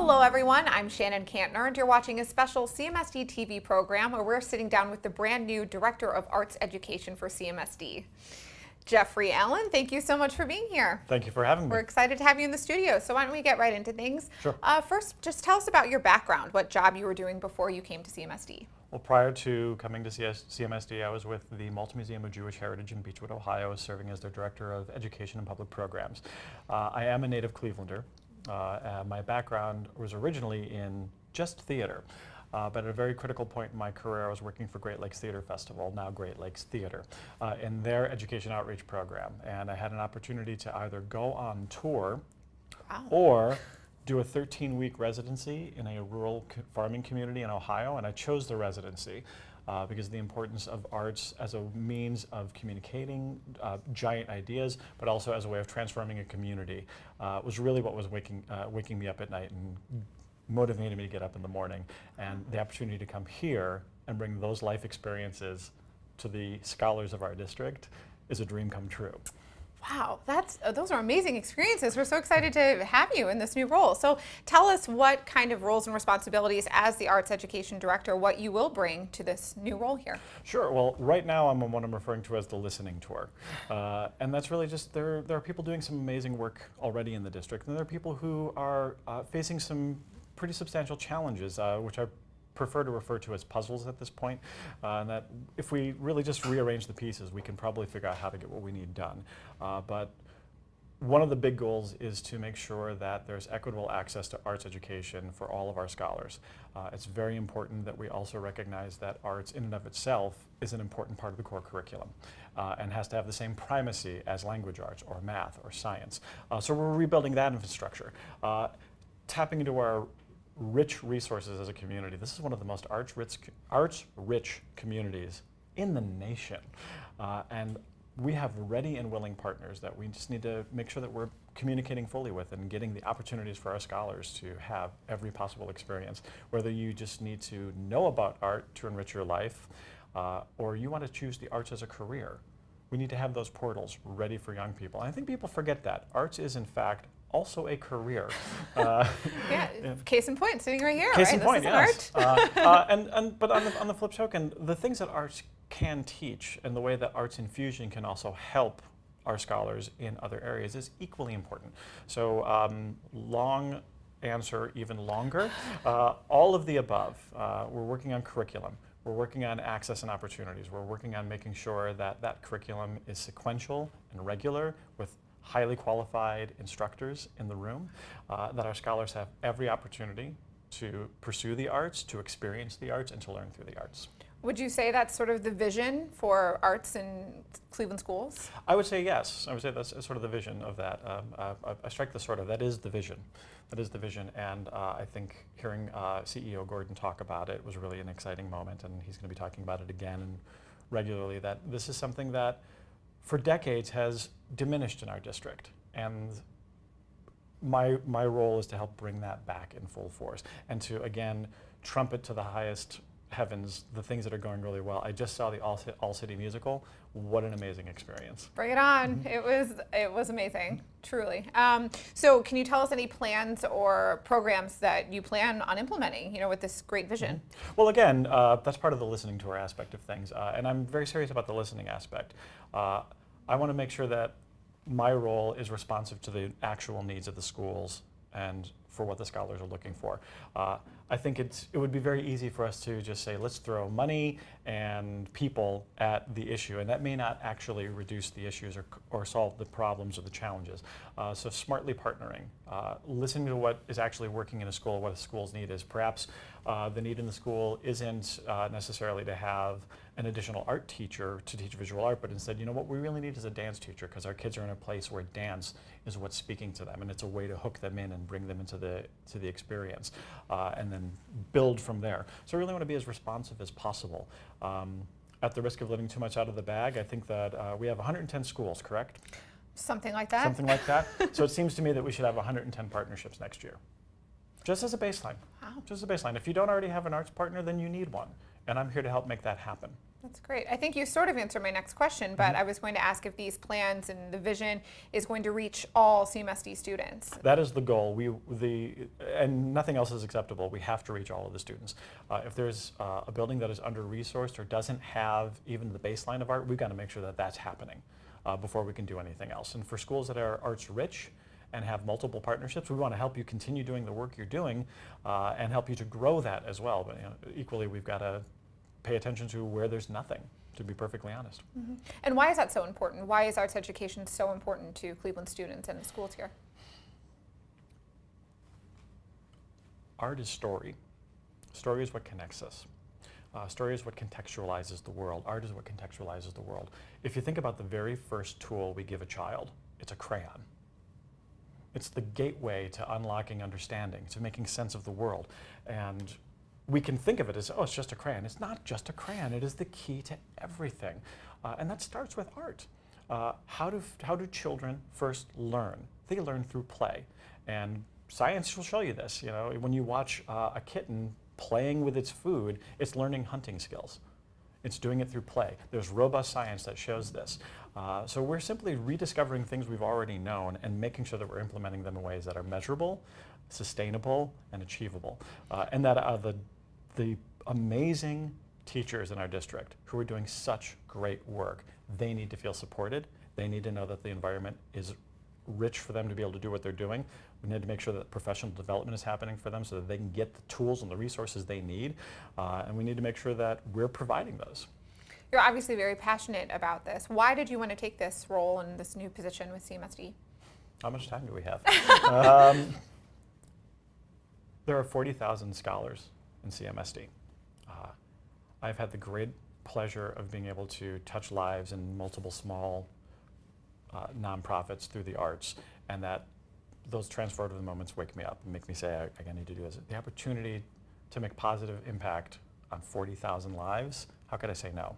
Hello everyone, I'm Shannon Kantner and you're watching a special CMSD-TV program where we're sitting down with the brand new Director of Arts Education for CMSD. Jeffery Allen, thank you so much for being here. Thank you for having me. We're excited to have you in the studio, so why don't we get right into things. Sure. First, just tell us about your background, what job you were doing before you came to CMSD. Well, prior to coming to CMSD, I was with the Multi-Museum of Jewish Heritage in Beechwood, Ohio, serving as their Director of Education and Public Programs. I am a native Clevelander. My background was originally in just theater, but at a very critical point in my career, I was working for Great Lakes Theater Festival, now Great Lakes Theater, in their education outreach program. And I had an opportunity to either go on tour or do a 13-week residency in a rural farming community in Ohio, and I chose the residency because of the importance of arts as a means of communicating giant ideas, but also as a way of transforming a community was really what was waking me up at night and motivated me to get up in the morning. And the opportunity to come here and bring those life experiences to the scholars of our district is a dream come true. Wow, those are amazing experiences. We're so excited to have you in this new role. So tell us what kind of roles and responsibilities as the Arts Education Director, what you will bring to this new role here. Sure. Well, right now I'm on what I'm referring to as the listening tour. And that's really just, there are people doing some amazing work already in the district, and there are people who are facing some pretty substantial challenges, which I prefer to refer to as puzzles at this point, and that if we really just rearrange the pieces, we can probably figure out how to get what we need done. But one of the big goals is to make sure that there's equitable access to arts education for all of our scholars. It's very important that we also recognize that arts in and of itself is an important part of the core curriculum and has to have the same primacy as language arts or math or science. So we're rebuilding that infrastructure. Tapping into our rich resources as a community. This is one of the most arts-rich communities in the nation. And we have ready and willing partners that we just need to make sure that we're communicating fully with and getting the opportunities for our scholars to have every possible experience. Whether you just need to know about art to enrich your life, or you want to choose the arts as a career, we need to have those portals ready for young people. And I think people forget that. Arts is, in fact, also a career. Case in point, sitting right here. Case in point, yes. But on the flip token, the things that arts can teach and the way that arts infusion can also help our scholars in other areas is equally important. So long answer, even longer. All of the above. We're working on curriculum. We're working on access and opportunities. We're working on making sure that that curriculum is sequential and regular with highly qualified instructors in the room, that our scholars have every opportunity to pursue the arts, to experience the arts, and to learn through the arts. Would you say that's sort of the vision for arts in Cleveland schools? I would say yes. I would say that's sort of the vision of that. I strike the sort of, that is the vision. That is the vision, and I think hearing CEO Gordon talk about it was really an exciting moment, and he's going to be talking about it again and regularly, that this is something that for decades has diminished in our district, and my role is to help bring that back in full force and to again trumpet to the highest heavens the things that are going really well. I just saw the All City musical. What an amazing experience! Bring it on! It was amazing, truly. So, can you tell us any plans or programs that you plan on implementing? You know, with this great vision. Well, again, that's part of the listening tour aspect of things, and I'm very serious about the listening aspect. I want to make sure that my role is responsive to the actual needs of the schools and for what the scholars are looking for. I think it would be very easy for us to just say, let's throw money and people at the issue, and that may not actually reduce the issues or solve the problems or the challenges. So smartly partnering, listening to what is actually working in a school, what a school's need is. Perhaps the need in the school isn't necessarily to have an additional art teacher to teach visual art, but instead, you know, what we really need is a dance teacher, because our kids are in a place where dance is what's speaking to them, and it's a way to hook them in and bring them into the experience, and then build from there. So I really want to be as responsive as possible. At the risk of living too much out of the bag, I think that we have 110 schools, correct? Something like that. Something like that. So it seems to me that we should have 110 partnerships next year. Just as a baseline. Wow. Just as a baseline. If you don't already have an arts partner, then you need one. And I'm here to help make that happen. That's great. I think you sort of answered my next question, but I was going to ask if these plans and the vision is going to reach all CMSD students. That is the goal. And nothing else is acceptable. We have to reach all of the students. If there's a building that is under-resourced or doesn't have even the baseline of art, we've got to make sure that that's happening before we can do anything else. And for schools that are arts-rich and have multiple partnerships, we want to help you continue doing the work you're doing and help you to grow that as well. But equally, we've got to pay attention to where there's nothing, to be perfectly honest. And why is that so important? Why is arts education so important to Cleveland students and the schools here? Art is story. Story is what connects us. Story is what contextualizes the world. Art is what contextualizes the world. If you think about the very first tool we give a child, it's a crayon. It's the gateway to unlocking understanding, to making sense of the world. And we can think of it as, oh, it's just a crayon. It's not just a crayon. It is the key to everything. And that starts with art. How do children first learn? They learn through play. And science will show you this. When you watch a kitten playing with its food, it's learning hunting skills. It's doing it through play. There's robust science that shows this. So we're simply rediscovering things we've already known and making sure that we're implementing them in ways that are measurable, sustainable, and achievable. And that the amazing teachers in our district who are doing such great work, they need to feel supported. They need to know that the environment is rich for them to be able to do what they're doing. We need to make sure that professional development is happening for them so that they can get the tools and the resources they need. And we need to make sure that we're providing those. You're obviously very passionate about this. Why did you want to take this role in this new position with CMSD? How much time do we have? There are 40,000 scholars in CMSD. I've had the great pleasure of being able to touch lives in multiple small nonprofits through the arts, and that those transformative moments wake me up and make me say, I need to do this. The opportunity to make positive impact on 40,000 lives, how could I say no?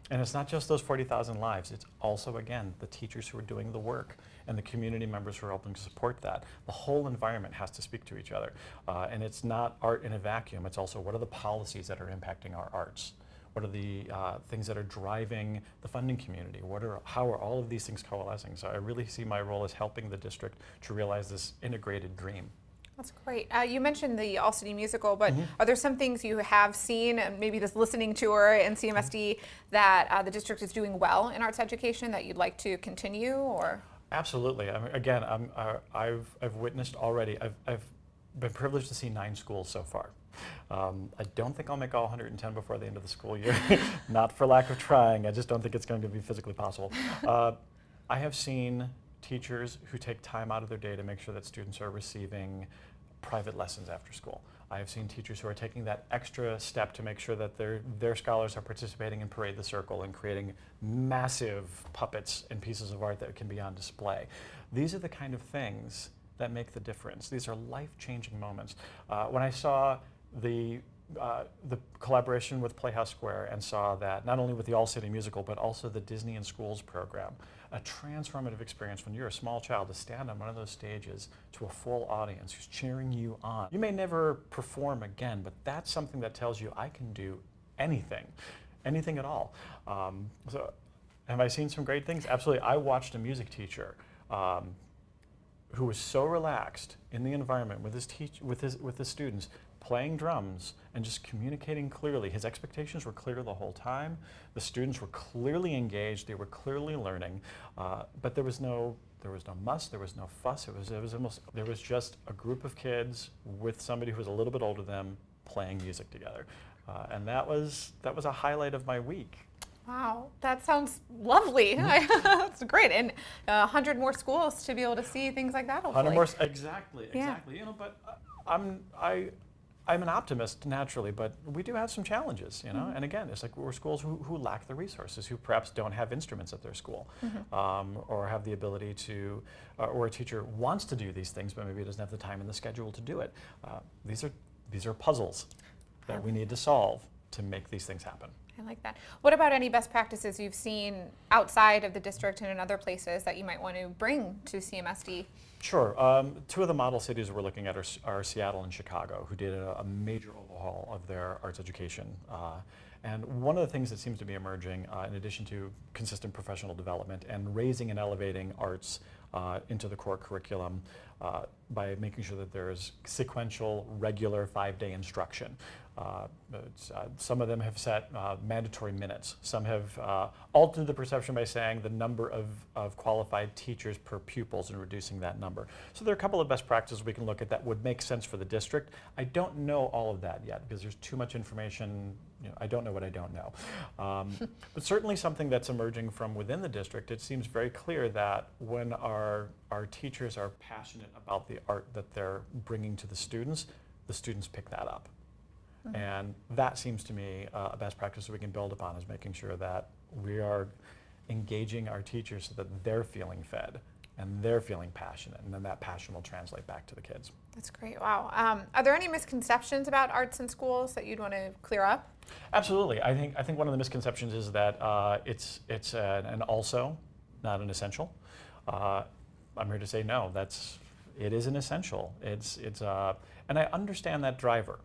And it's not just those 40,000 lives, it's also, again, the teachers who are doing the work and the community members who are helping to support that. The whole environment has to speak to each other. And it's not art in a vacuum, it's also what are the policies that are impacting our arts? What are the things that are driving the funding community? How are all of these things coalescing? So I really see my role as helping the district to realize this integrated dream. That's great. You mentioned the All-City Musical, but are there some things you have seen, and maybe this listening tour in CMSD, that the district is doing well in arts education that you'd like to continue, or? Absolutely. I mean, again, I've witnessed already. I've been privileged to see 9 schools so far. I don't think I'll make all 110 before the end of the school year. Not for lack of trying. I just don't think it's going to be physically possible. I have seen teachers who take time out of their day to make sure that students are receiving private lessons after school. I have seen teachers who are taking that extra step to make sure that their scholars are participating in Parade the Circle and creating massive puppets and pieces of art that can be on display. These are the kind of things that make the difference. These are life-changing moments. When I saw the collaboration with Playhouse Square and saw that not only with the All-City Musical, but also the Disney in Schools program, a transformative experience when you're a small child to stand on one of those stages to a full audience who's cheering you on. You may never perform again, but that's something that tells you I can do anything at all. So have I seen some great things? Absolutely. I watched a music teacher who was so relaxed in the environment with his students, playing drums and just communicating clearly. His expectations were clear the whole time. The students were clearly engaged. They were clearly learning, but there was no muss. There was no fuss. There was just a group of kids with somebody who was a little bit older than them playing music together, and that was a highlight of my week. Wow, that sounds lovely. That's great, and 100 more schools to be able to see things like that. Hopefully. 100 more, exactly. Yeah. But I'm an optimist naturally, but we do have some challenges, And again, it's like we're schools who lack the resources, who perhaps don't have instruments at their school, or have the ability to, or a teacher wants to do these things, but maybe doesn't have the time and the schedule to do it. These are puzzles that we need to solve to make these things happen. I like that. What about any best practices you've seen outside of the district and in other places that you might want to bring to CMSD? Sure. 2 of the model cities we're looking at are Seattle and Chicago, who did a major overhaul of their arts education. And one of the things that seems to be emerging, in addition to consistent professional development and raising and elevating arts into the core curriculum by making sure that there's sequential, regular 5-day instruction. Some of them have set mandatory minutes. Some have altered the perception by saying the number of qualified teachers per pupils and reducing that number. So there are a couple of best practices we can look at that would make sense for the district. I don't know all of that yet because there's too much information. You know, I don't know what I don't know. But certainly something that's emerging from within the district, it seems very clear that when our teachers are passionate about the art that they're bringing to the students pick that up. And that seems to me a best practice that we can build upon, is making sure that we are engaging our teachers so that they're feeling fed and they're feeling passionate, and then that passion will translate back to the kids. That's great. Wow. Are there any misconceptions about arts in schools that you'd want to clear up? Absolutely. I think one of the misconceptions is that it's an also, not an essential. I'm here to say no. It is an essential. And I understand that driver.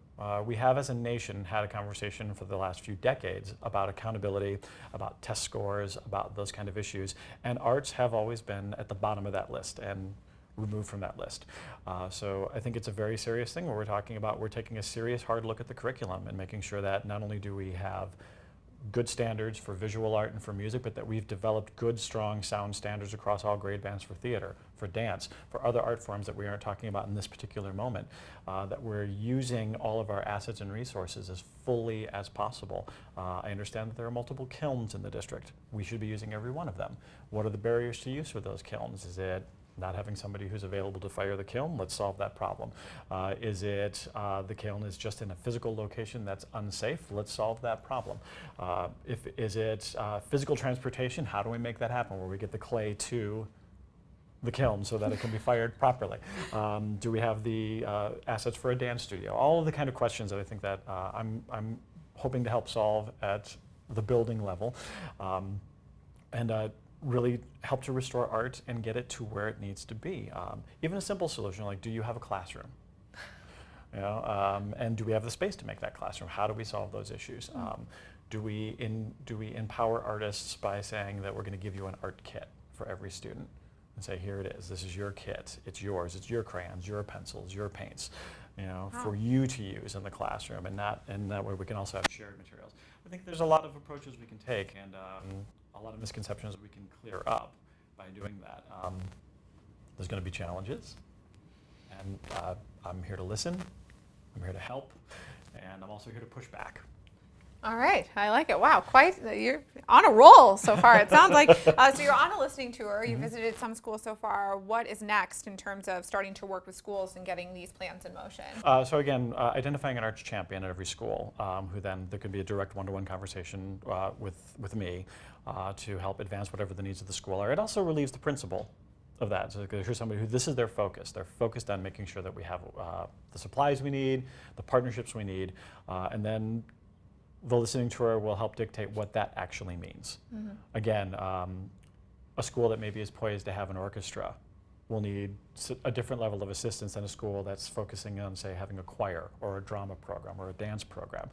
We have, as a nation, had a conversation for the last few decades about accountability, about test scores, about those kind of issues, and arts have always been at the bottom of that list and removed from that list. So I think it's a very serious thing where we're taking a serious, hard look at the curriculum and making sure that not only do we have good standards for visual art and for music, but that we've developed good, strong sound standards across all grade bands for theater, for dance, for other art forms that we aren't talking about in this particular moment, that we're using all of our assets and resources as fully as possible. I understand that there are multiple kilns in the district. We should be using every one of them. What are the barriers to use for those kilns? Is it not having somebody who's available to fire the kiln? Let's solve that problem. Is it the kiln is just in a physical location that's unsafe? Let's solve that problem. Is it physical transportation? How do we make that happen where we get the clay to the kiln so that it can be fired properly? Do we have the assets for a dance studio? All of the kind of questions that I think that I'm hoping to help solve at the building level. And really help to restore art and get it to where it needs to be. Even a simple solution like, do you have a classroom? You know, and do we have the space to make that classroom? How do we solve those issues? Do we empower artists by saying that we're going to give you an art kit for every student and say, here it is, this is your kit, it's yours, it's your crayons, your pencils, your paints, you know, for you to use in the classroom, and that way we can also have shared materials. I think there's a lot of approaches we can take, and a lot of misconceptions we can clear up by doing that. There's going to be challenges, and I'm here to listen, I'm here to help, and I'm also here to push back. All right, I like it. Wow, you're on a roll so far. It sounds like, so you're on a listening tour, you visited some schools so far. What is next in terms of starting to work with schools and getting these plans in motion? So again, identifying an arts champion at every school, who then there could be a direct one-to-one conversation with me to help advance whatever the needs of the school are. It also relieves the principal of that. So here's somebody who this is their focus. They're focused on making sure that we have the supplies we need, the partnerships we need, and then the listening tour will help dictate what that actually means. Again, a school that maybe is poised to have an orchestra will need a different level of assistance than a school that's focusing on, say, having a choir or a drama program or a dance program.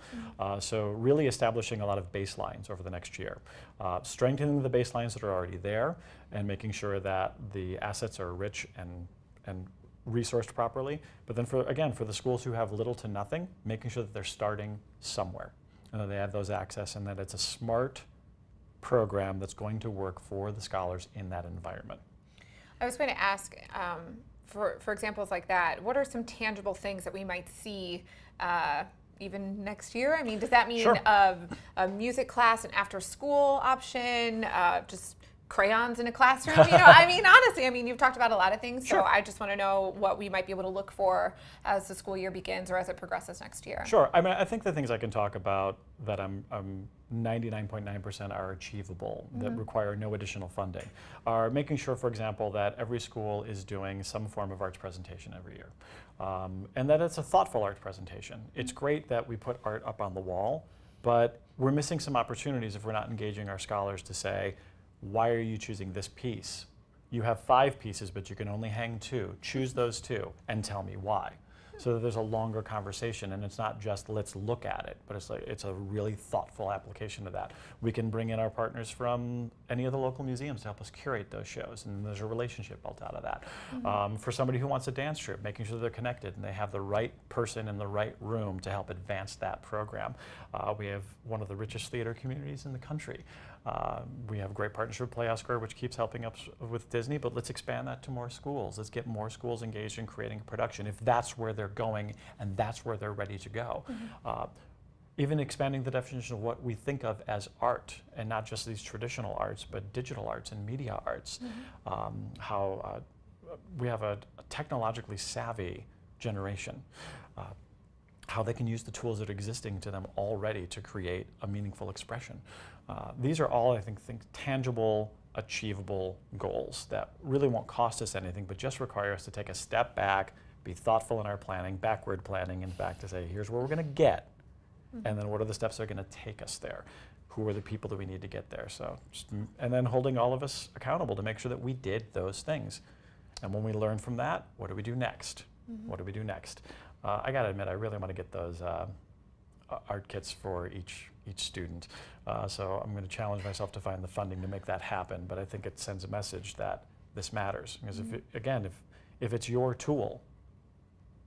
So really establishing a lot of baselines over the next year. Strengthening the baselines that are already there and making sure that the assets are rich and resourced properly. But then for the schools who have little to nothing, making sure that they're starting somewhere, and that they have those access, and that it's a smart program that's going to work for the scholars in that environment. I was going to ask, for examples like that, what are some tangible things that we might see even next year? I mean, does that mean a music class, an after-school option, just crayons in a classroom? You know, I mean, honestly, you've talked about a lot of things, so I just want to know what we might be able to look for as the school year begins or as it progresses next year. Sure. I mean, I think the things I can talk about that I'm 99.9% are achievable, that require no additional funding, are making sure, for example, that every school is doing some form of arts presentation every year, and that it's a thoughtful arts presentation. It's great that we put art up on the wall, but we're missing some opportunities if we're not engaging our scholars to say, why are you choosing this piece? You have 5 pieces, but you can only hang 2. Choose those 2 and tell me why. so that there's a longer conversation, and it's not just let's look at it, but it's a really thoughtful application of that. We can bring in our partners from any of the local museums to help us curate those shows, and there's a relationship built out of that. For somebody who wants a dance troupe, making sure they're connected and they have the right person in the right room to help advance that program. We have one of the richest theater communities in the country. We have a great partnership with Playhouse Square, which keeps helping us with Disney, but let's expand that to more schools. Let's get more schools engaged in creating a production if that's where they're going and that's where they're ready to go. Even expanding the definition of what we think of as art, and not just these traditional arts, but digital arts and media arts. How we have a technologically savvy generation. How they can use the tools that are existing to them already to create a meaningful expression. These are all, I think, tangible, achievable goals that really won't cost us anything, but just require us to take a step back, be thoughtful in our planning, backward planning, in fact, to say, here's where we're going to get, and then what are the steps that are going to take us there? Who are the people that we need to get there? So, and then holding all of us accountable to make sure that we did those things. And when we learn from that, what do we do next? What do we do next? I got to admit, I really want to get those art kits for each student. So I'm going to challenge myself to find the funding to make that happen. But I think it sends a message that this matters. Because if it's your tool,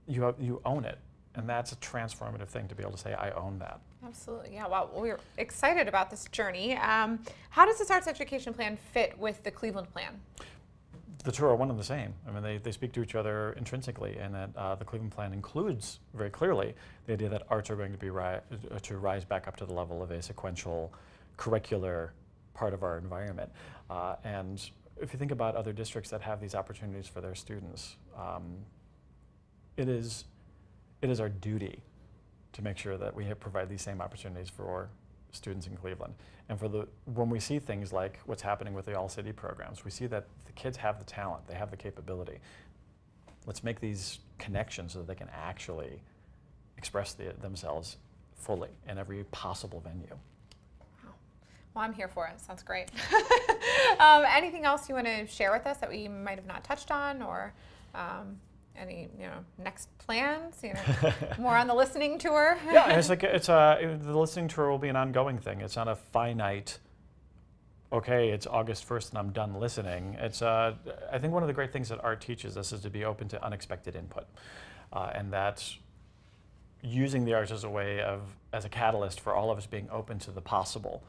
you own it. And that's a transformative thing to be able to say, I own that. Absolutely, yeah. Well, we're excited about this journey. How does this arts education plan fit with the Cleveland plan? The two are one and the same. I mean, they speak to each other intrinsically, and that the Cleveland plan includes very clearly the idea that arts are going to be to rise back up to the level of a sequential, curricular part of our environment. And if you think about other districts that have these opportunities for their students, it is our duty to make sure that we provide these same opportunities for students in Cleveland. And when we see things like what's happening with the All-City programs, we see that the kids have the talent, they have the capability. Let's make these connections so that they can actually express themselves fully in every possible venue. Wow. Well, I'm here for it. Sounds great. Anything else you want to share with us that we might have not touched on, or any next plans? More on the listening tour. Yeah, the listening tour will be an ongoing thing. It's not a finite. Okay, it's August 1st and I'm done listening. It's I think one of the great things that art teaches us is to be open to unexpected input, and that's using the arts as a catalyst for all of us being open to the possible.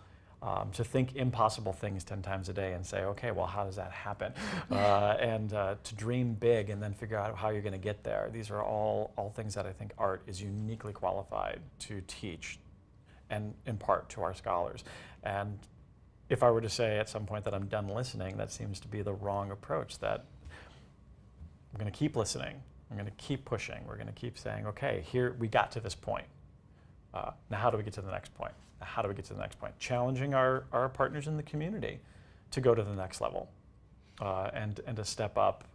To think impossible things 10 times a day and say, okay, well, how does that happen? And to dream big and then figure out how you're going to get there. These are all things that I think art is uniquely qualified to teach and impart to our scholars. And if I were to say at some point that I'm done listening, that seems to be the wrong approach. That I'm going to keep listening. I'm going to keep pushing. We're going to keep saying, okay, here we got to this point. Now how do we get to the next point? How do we get to the next point? Challenging our partners in the community to go to the next level and to step up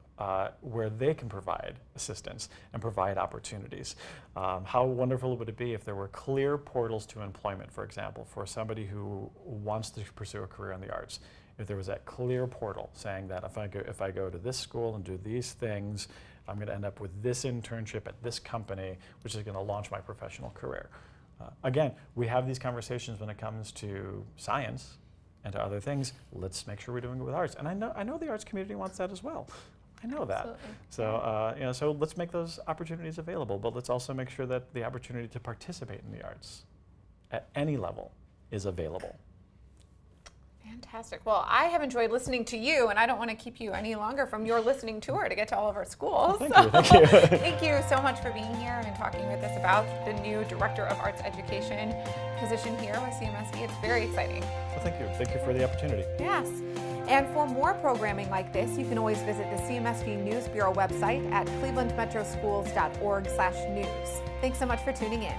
where they can provide assistance and provide opportunities. How wonderful would it be if there were clear portals to employment, for example, for somebody who wants to pursue a career in the arts? If there was that clear portal saying that if I go to this school and do these things, I'm going to end up with this internship at this company, which is going to launch my professional career. Again, we have these conversations when it comes to science and to other things. Let's make sure we're doing it with arts. And I know the arts community wants that as well. I know that. Absolutely. So so let's make those opportunities available, but let's also make sure that the opportunity to participate in the arts at any level is available. Fantastic. Well, I have enjoyed listening to you, and I don't want to keep you any longer from your listening tour to get to all of our schools. Thank you. Thank you so much for being here and talking with us about the new Director of Arts Education position here with CMSD. It's very exciting. Well, thank you. Thank you for the opportunity. Yes. And for more programming like this, you can always visit the CMSD News Bureau website at clevelandmetroschools.org/news. Thanks so much for tuning in.